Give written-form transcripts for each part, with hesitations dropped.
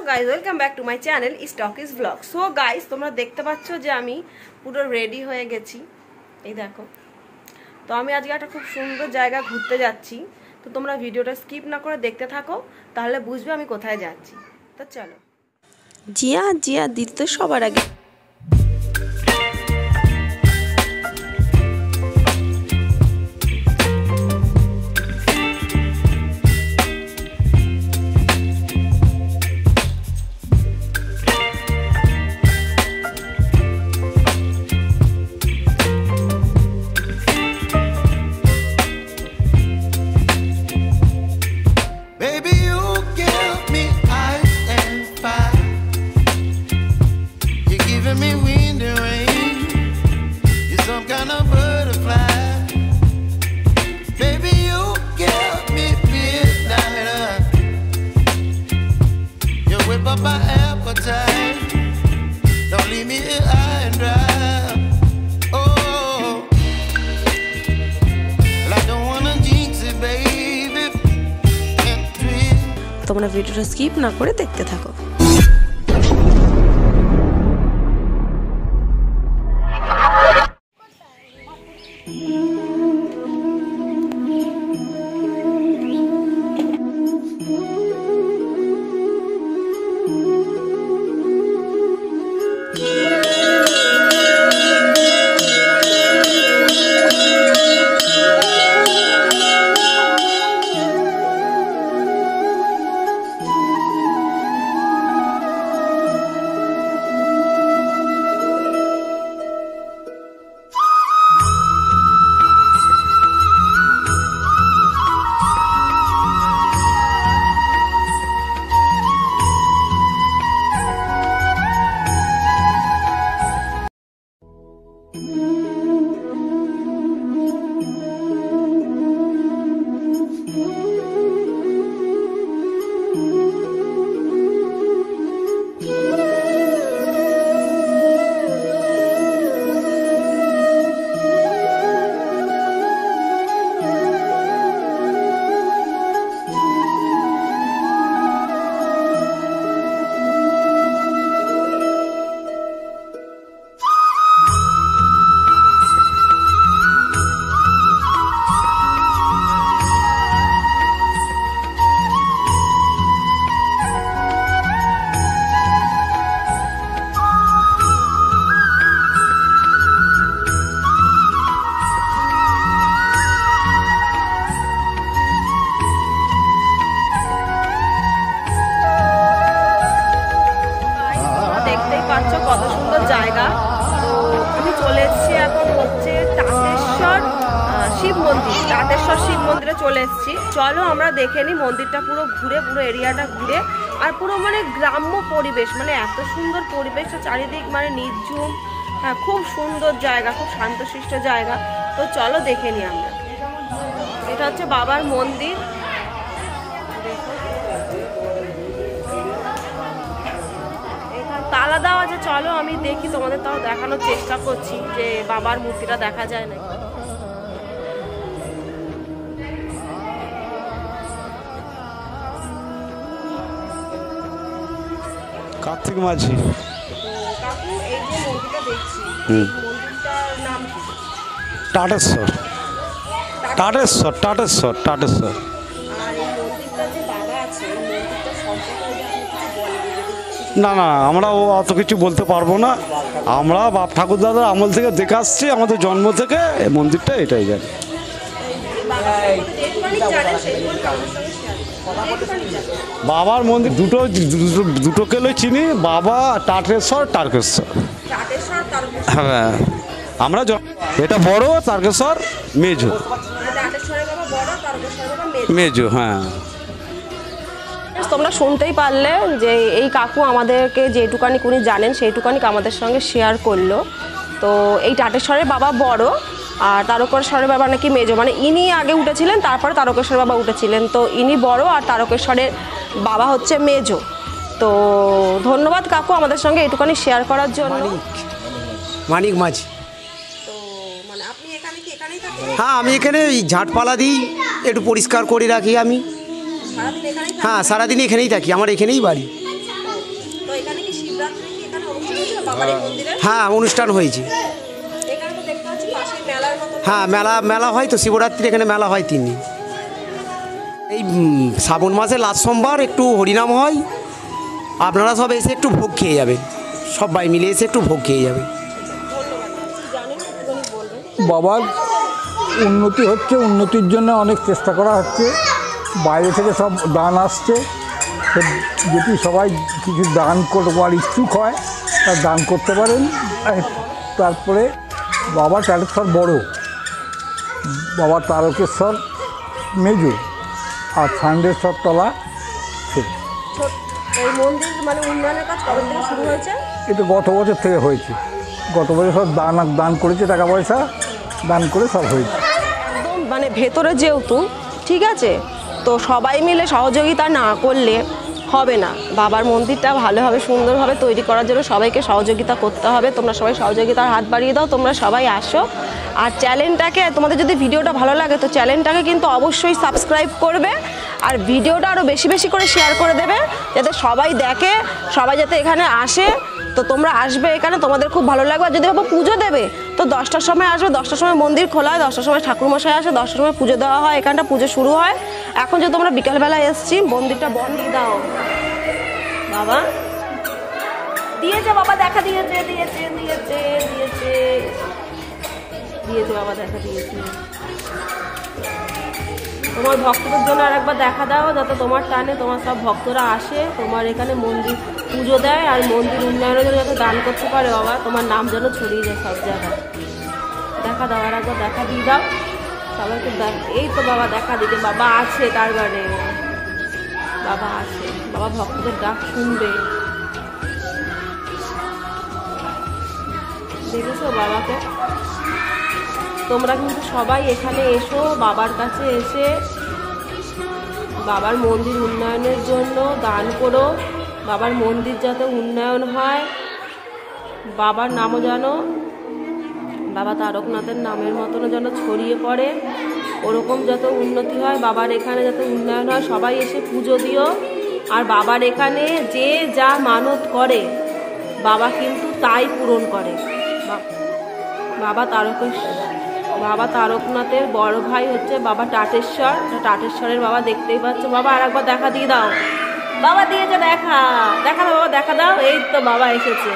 Guys welcome back to my channel স্টকিস blog. So guys তোমরা দেখতে পাচ্ছ যে আমি পুরো রেডি হয়ে গেছি, এই দেখো। তো আমি আজকে একটা খুব সুন্দর জায়গা ঘুরতে যাচ্ছি, তো তোমরা ভিডিওটা স্কিপ না করে দেখতে থাকো, তাহলে বুঝবে আমি কোথায় যাচ্ছি। তো চলো। জিয়া দিদি তো সবার আগে my appetite. Don't leave me here high and dry. Oh, well, I don't wanna jinx it, baby. তোমরা ভিডিওটা স্কিপ না করে দেখতে থাকো। কত সুন্দর জায়গা। তো আমি চলে এসেছি, এখন হচ্ছে টাটেশ্বর শিব মন্দির। টাটেশ্বর শিব মন্দিরে চলে এসেছি। চলো আমরা দেখে নিই মন্দিরটা পুরো এরিয়াটা ঘুরে। আর পুরো মানে গ্রাম্য পরিবেশ, মানে এত সুন্দর পরিবেশ, চারিদিক মানে নির্ঝুম। হ্যাঁ, খুব সুন্দর জায়গা, খুব শান্তশিষ্ট জায়গা। তো চলো দেখে নিই আমরা। এটা হচ্ছে বাবার মন্দির। তালা দেওয়া আছে, চলো আমি দেখি, তোমাদের তাও দেখানোর চেষ্টা করছি যে বাবার মূর্তিটা দেখা যায় নাকি। কার্তিক মাঝি। কাকু, এই যে মন্দিরটা দেখছি, মন্দিরটার নাম কি? টাটেশ্বর। আর এই মন্দিরটা যে বাবা আছে, এই মন্দিরটা সম্পর্কে না আমরা অত কিছু বলতে পারবো না। আমরা বাপ ঠাকুর দাদার আমল থেকে দেখে আসছি, আমাদের জন্ম থেকে এই মন্দিরটা এটাই জানি। বাবার মন্দির দুটোকে চিনি, বাবা টাটেশ্বর তারকেশ্বর। হ্যাঁ, আমরা এটা বড়, তারকেশ্বর মেজো। হ্যাঁ, তোমরা শুনতেই পারলে যে এই কাকু আমাদেরকে যেটুকানি উনি জানেন সেইটুকানি আমাদের সঙ্গে শেয়ার করলো। তো এই টাটেশ্বরের বাবা বড়, আর তারকেশ্বরের বাবা নাকি মেজো, মানে ইনি আগে উঠেছিলেন, তারপরে তারকেশ্বরের বাবা উঠেছিলেন। তো ইনি বড় আর তারকেশ্বরের বাবা হচ্ছে মেজো। তো ধন্যবাদ কাকু আমাদের সঙ্গে এটুকানি শেয়ার করার জন্য। মানিক মাঝি। তো মানে আপনি এখানে কি এখানেই থাকেন? হ্যাঁ, আমি এখানে ঝাঁটপালা দিই, একটু পরিষ্কার করে রাখি আমি। হ্যাঁ, সারাদিন এখানেই থাকি, আমার এখানেই বাড়ি। শিবরাত্রি কি এখানে অনুষ্ঠান হয়েছিল বাবার এই মন্দিরে? হ্যাঁ, অনুষ্ঠান হয়েছে। এখানে তো দেখতে পাচ্ছি পাশে মেলার মতো। হ্যাঁ, মেলা হয় তো, শিবরাত্রি এখানে মেলা হয় 3 দিন। এই শ্রাবণ মাসে লাস্ট সোমবার একটু হরিনাম হয়, আপনারা সব এসে একটু ভোগ খেয়ে যাবেন, সবাই মিলে এসে একটু ভোগ খেয়ে যাবেন। বাবার উন্নতি হচ্ছে, উন্নতির জন্য অনেক চেষ্টা করা হচ্ছে, বাইরে থেকে সব দান আসছে, যদি সবাই কিছু দান করবার ইচ্ছুক হয় তার দান করতে পারেন। তারপরে বাবা তারকেশ্বর বড়, বাবা তারকেশ্বর মেজু, আর ছান্দেশ্বর তলা ছোট। এই মন্দির মানে উন্নয়নের কাজ কবে থেকে শুরু হয়েছে? এটা গত বছর থেকে হয়েছে, গত বছর সব দান করেছে, টাকা পয়সা দান করে সব হয়েছে। একদম মানে ভেতরে যেহেতু, ঠিক আছে, তো সবাই মিলে সহযোগিতা না করলে হবে না। বাবার মন্দিরটা ভালোভাবে সুন্দরভাবে তৈরি করার জন্য সবাইকে সহযোগিতা করতে হবে। তোমরা সবাই সহযোগিতার হাত বাড়িয়ে দাও, তোমরা সবাই আসো। আর চ্যানেলটাকে, তোমাদের যদি ভিডিওটা ভালো লাগে তো চ্যানেলটাকে কিন্তু অবশ্যই সাবস্ক্রাইব করবে, আর ভিডিওটা আরও বেশি বেশি করে শেয়ার করে দেবে যাতে সবাই দেখে, সবাই যাতে এখানে আসে। তো তোমরা আসবে এখানে, তোমাদের খুব ভালো লাগবে। আর যদি বাবা পুজো দেবে তো 10টার সময় আসবে, 10টার সময় মন্দির খোলা হয়, 10টার সময় ঠাকুরমশাই আসে, 10টার সময় পুজো দেওয়া হয়, এখানটা পুজো শুরু হয়। এখন যদি তোমরা বিকালবেলা এসছি, মন্দিরটা বন্ধ দাও বাবা, দিয়েছে বাবা, দেখা দিয়েছে দিয়েছে দিয়েছে দিয়েছে দিয়েছে বাবা, দেখা দিয়েছে। তোমার ভক্তদের জন্য আরেকবার দেখা দাও, যাতে তোমার টানে তোমার সব ভক্তরা আসে, তোমার এখানে মন্দির পুজো দেয়, আর মন্দির উন্নয়নের জন্য যাতে দান করতে পারে বাবা, তোমার নাম যেন ছড়িয়ে যায় সব জায়গায়। দেখা দাও, আর একবার দেখা দিয়ে দাও সবাইকে। এই তো বাবা দেখা দিতে, বাবা আছে, তার বারে বাবা আছে, বাবা ভক্তদের ডাক শুনবে। দেখেছো বাবাকে? তোমরা কিন্তু সবাই এখানে এসো, বাবার কাছে এসে বাবার মন্দির উন্নয়নের জন্য দান করো। বাবার মন্দির যাতে উন্নয়ন হয়, বাবার নামও যেন বাবা তারকনাথের নামের মতনও যেন ছড়িয়ে পড়ে, ওরকম যত উন্নতি হয়, বাবার এখানে যাতে উন্নয়ন হয়। সবাই এসে পুজো দিও। আর বাবার এখানে যে যা মানত করে বাবা কিন্তু তাই পূরণ করে। বাবা তারকনাথের বড় ভাই হচ্ছে বাবা টাটেশ্বর, টাটেশ্বরের বাবা দেখতেই পাচ্ছ। বাবা আর একবার দেখা দিয়ে দাও, বাবা দিয়েছে, দেখা দাও বাবা, দেখা দাও। এই তো বাবা এসেছে,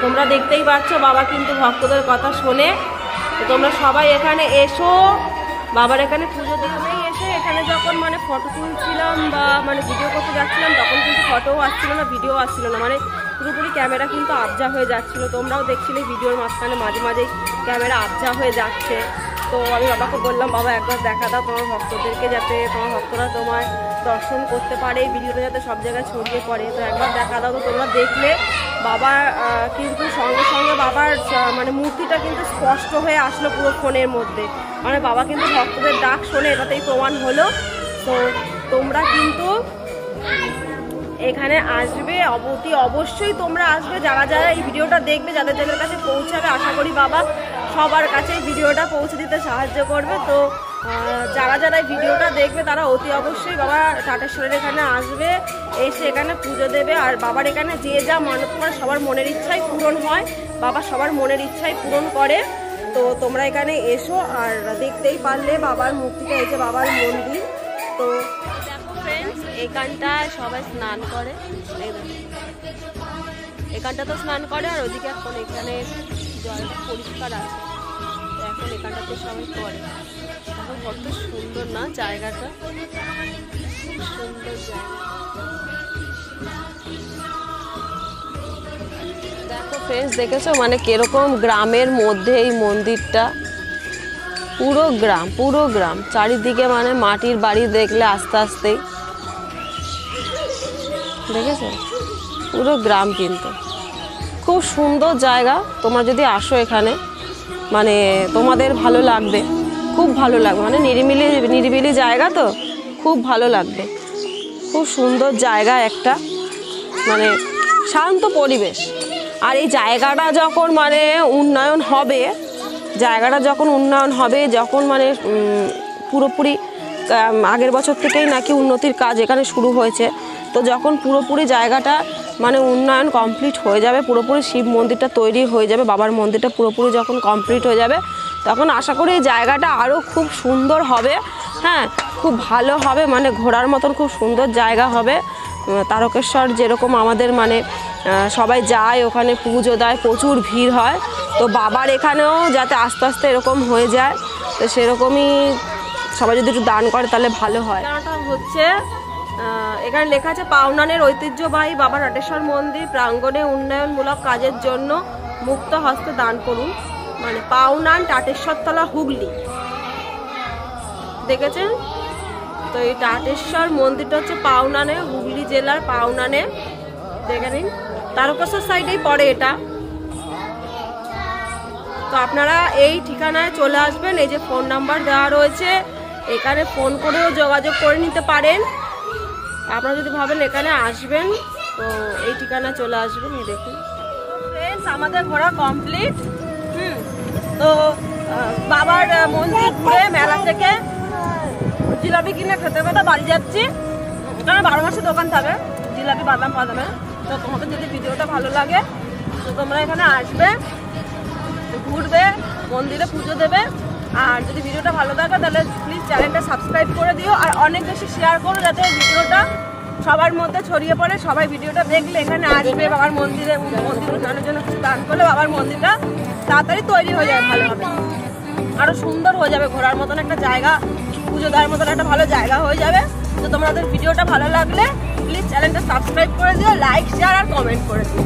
তোমরা দেখতেই পাচ্ছ। বাবা কিন্তু ভক্তদের কথা শোনে। তো তোমরা সবাই এখানে এসো, বাবার এখানে পুজো দেখতেই এসে। এখানে যখন মানে ফটো তুলছিলাম বা মানে ভিডিও করতে যাচ্ছিলাম, তখন কিন্তু ফটোও আসছিল না, ভিডিও আসছিল না, মানে পুরোপুরি ক্যামেরা কিন্তু আবজা হয়ে যাচ্ছিল। তোমরাও দেখছিলে ভিডিওর মাঝখানে মাঝে মাঝেই ক্যামেরা আবজা হয়ে যাচ্ছে। তো আমি বাবাকে বললাম, বাবা একবার দেখা দাও তোমার ভক্তদেরকে, যাতে তোমার ভক্তরা তোমায় দর্শন করতে পারে, এই ভিডিওটা যাতে সব জায়গায় ছড়িয়ে পড়ে। তো একবার দেখা দাও। তো তোমরা দেখলে বাবা কিন্তু সঙ্গে সঙ্গে বাবার মানে মূর্তিটা কিন্তু স্পষ্ট হয়ে আসলো পুরো ফোনের মধ্যে। মানে বাবা কিন্তু ভক্তদের ডাক শোনে, এটাতেই প্রমাণ হলো। তো তোমরা কিন্তু এখানে আসবে, অতি অবশ্যই তোমরা আসবে। যারা যারা এই ভিডিওটা দেখবে, যাদের যাদের কাছে পৌঁছাবে, আশা করি বাবা সবার কাছে এই ভিডিওটা পৌঁছে দিতে সাহায্য করবে। তো যারা যারা এই ভিডিওটা দেখবে তারা অতি অবশ্যই বাবা টাটেশ্বরের এখানে আসবে, এসে এখানে পুজো দেবে। আর বাবার এখানে যে যা মানত করে সবার মনের ইচ্ছাই পূরণ হয়, বাবা সবার মনের ইচ্ছাই পূরণ করে। তো তোমরা এখানে এসো। আর দেখতেই পারলে বাবার মূর্তিটা, এই যে বাবার মন্দির। তো দেখো ফ্রেন্ডস, এখানটায় সবাই স্নান করে, এখানটা তো স্নান করে, আর ওদিকে এখন এখানে জলটা পরিষ্কার আছে, তো এখন এখানটাতে সবাই করে। এখন কত সুন্দর না জায়গাটা, খুব সুন্দর জায়গা। দেখো ফ্রেন্ডস, দেখেছো মানে কিরকম গ্রামের মধ্যে এই মন্দিরটা, পুরো গ্রাম চারিদিকে মানে মাটির বাড়ি দেখলে আস্তে আস্তেই, দেখেছো পুরো গ্রাম, কিন্তু খুব সুন্দর জায়গা। তোমরা যদি আসো এখানে মানে তোমাদের ভালো লাগবে, খুব ভালো লাগবে, মানে নিরিবিলি জায়গা, তো খুব ভালো লাগবে। খুব সুন্দর জায়গা একটা, মানে শান্ত পরিবেশ। আর এই জায়গাটা যখন মানে উন্নয়ন হবে, যখন মানে পুরোপুরি আগের বছর থেকেই নাকি উন্নতির কাজ এখানে শুরু হয়েছে। তো যখন পুরোপুরি জায়গাটা মানে উন্নয়ন কমপ্লিট হয়ে যাবে, পুরোপুরি শিব মন্দিরটা তৈরি হয়ে যাবে, বাবার মন্দিরটা পুরোপুরি যখন কমপ্লিট হয়ে যাবে তখন আশা করি এই জায়গাটা আরও খুব সুন্দর হবে। হ্যাঁ, খুব ভালো হবে, মানে ঘোরার মতন খুব সুন্দর জায়গা হবে। তারকেশ্বর যেরকম আমাদের মানে সবাই যায় ওখানে পুজো দেয়, প্রচুর ভিড় হয়, তো বাবার এখানেও যাতে আস্তে আস্তে এরকম হয়ে যায়, তো সেরকমই সবাই যদি একটু দান করে তাহলে ভালো হয়। এটা হচ্ছে এখানে লেখা আছে পাওনানের ঐতিহ্যবাহী বাবা টাটেশ্বর মন্দির প্রাঙ্গণে উন্নয়নমূলক কাজের জন্য মুক্ত হস্তে দান করুন। মানে পাওনান টাটেশ্বরতলা হুগলি, দেখেছেন তো? এই টাটেশ্বর মন্দিরটা হচ্ছে পাওনানে, হুগলি জেলার পাওনানে, দেখে নিন। তারকেশ্বর সাইডেই পড়ে এটা। তো আপনারা এই ঠিকানায় চলে আসবেন, এই যে ফোন নাম্বার দেওয়া রয়েছে, এখানে ফোন করেও যোগাযোগ করে নিতে পারেন। আপনারা যদি ভাবেন এখানে আসবেন তো এই ঠিকানায় চলে আসবেন। এই দেখুন ফ্রেন্ডস, আমাদের ঘোরা কমপ্লিট। তো বাবার মন্দির ঘুরে মেলা থেকে জিলাপি কিনে খেতে খেতে বাড়ি যাচ্ছি, কারণ 12 মাসে দোকান থাকে জিলাপি বাদাম ফাদামে। তো তোমাদের যদি ভিডিওটা ভালো লাগে তো তোমরা এখানে আসবে, ঘুরবে, মন্দিরে পুজো দেবে। আর যদি ভিডিওটা ভালো লাগে তাহলে প্লিজ চ্যানেলটা সাবস্ক্রাইব করে দিও, আর অনেক বেশি শেয়ার করো যাতে ভিডিওটা সবার মধ্যে ছড়িয়ে পড়ে। সবাই ভিডিওটা দেখলে এখানে আসবে, বাবার মন্দিরে মন্দির উন্নয়নের জন্য কিছু দান করলে বাবার মন্দিরটা তাড়াতাড়ি তৈরি হয়ে যাবে, ভালোভাবে আরও সুন্দর হয়ে যাবে, ঘোরার মতন একটা জায়গা, পুজো দেওয়ার মতন একটা ভালো জায়গা হয়ে যাবে। তো তোমাদের ভিডিওটা ভালো লাগলে প্লিজ চ্যানেলটা সাবস্ক্রাইব করে দিও, লাইক শেয়ার আর কমেন্ট করে দিও।